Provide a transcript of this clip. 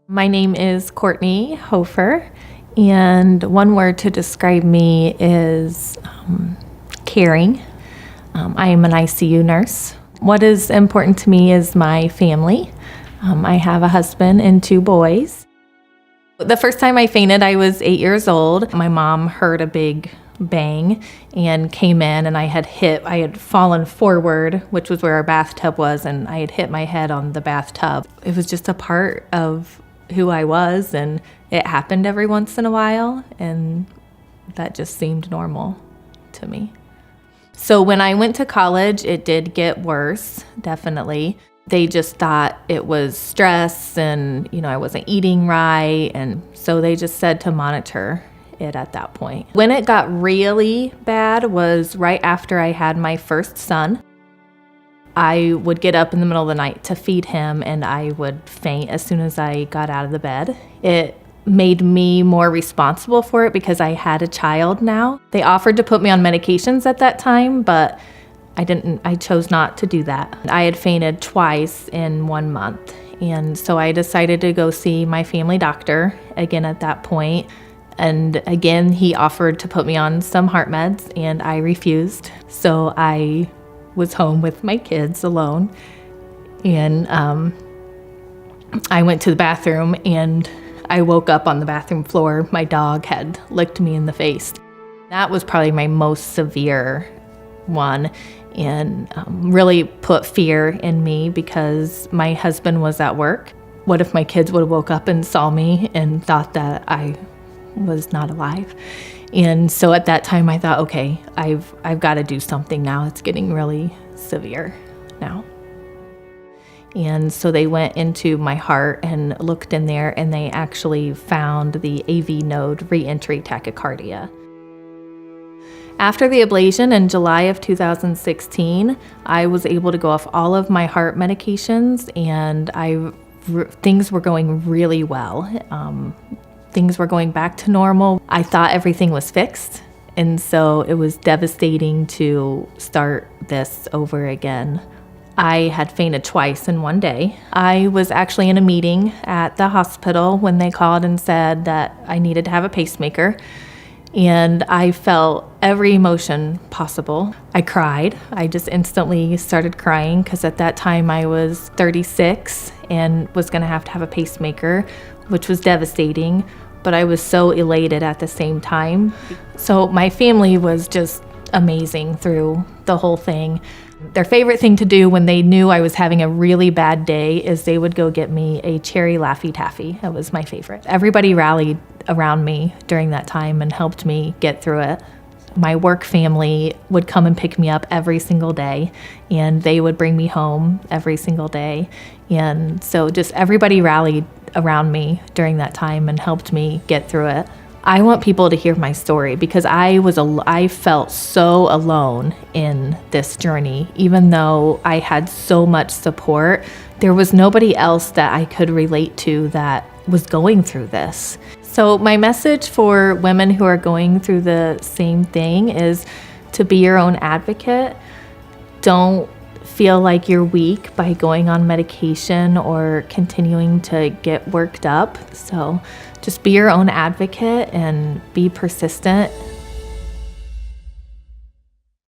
My name is Courtney Hofer, and one word to describe me is caring. I am an ICU nurse. What is important to me is my family. I have a husband and 2 boys. The first time I fainted, I was 8 years old. My mom heard a big bang and came in, and I had fallen forward, which was where our bathtub was, and I had hit my head on the bathtub. It was just a part of who I was, and it happened every once in a while, and that just seemed normal to me. So when I went to college, it did get worse, definitely. They just thought it was stress and, I wasn't eating right. And so they just said to monitor it at that point. When it got really bad was right after I had my first son. I would get up in the middle of the night to feed him, and I would faint as soon as I got out of the bed. It made me more responsible for it because I had a child now. They offered to put me on medications at that time, but I chose not to do that. I had fainted twice in 1 month, and so I decided to go see my family doctor again at that point. And again, he offered to put me on some heart meds, and I refused. So I was home with my kids alone, and I went to the bathroom, and I woke up on the bathroom floor. My dog had licked me in the face. That was probably my most severe one, and really put fear in me because my husband was at work. What if my kids would have woke up and saw me and thought that I was not alive? And so at that time I thought, okay, I've got to do something now. It's getting really severe now. And so they went into my heart and looked in there, and they actually found the AV node reentry tachycardia. After the ablation in July of 2016, I was able to go off all of my heart medications, and things were going really well. Things were going back to normal. I thought everything was fixed, and so it was devastating to start this over again. I had fainted twice in one day. I was actually in a meeting at the hospital when they called and said that I needed to have a pacemaker, and I felt every emotion possible. I cried. I just instantly started crying because at that time I was 36 and was going to have a pacemaker, which was devastating, but I was so elated at the same time. So my family was just amazing through the whole thing. Their favorite thing to do when they knew I was having a really bad day is they would go get me a cherry Laffy Taffy. That was my favorite. Everybody rallied around me during that time and helped me get through it. My work family would come and pick me up every single day, and they would bring me home every single day. And so just everybody rallied around me during that time and helped me get through it. I want people to hear my story because I felt so alone in this journey. Even though I had so much support, there was nobody else that I could relate to that was going through this. So my message for women who are going through the same thing is to be your own advocate. Don't feel like you're weak by going on medication or continuing to get worked up. So just be your own advocate and be persistent.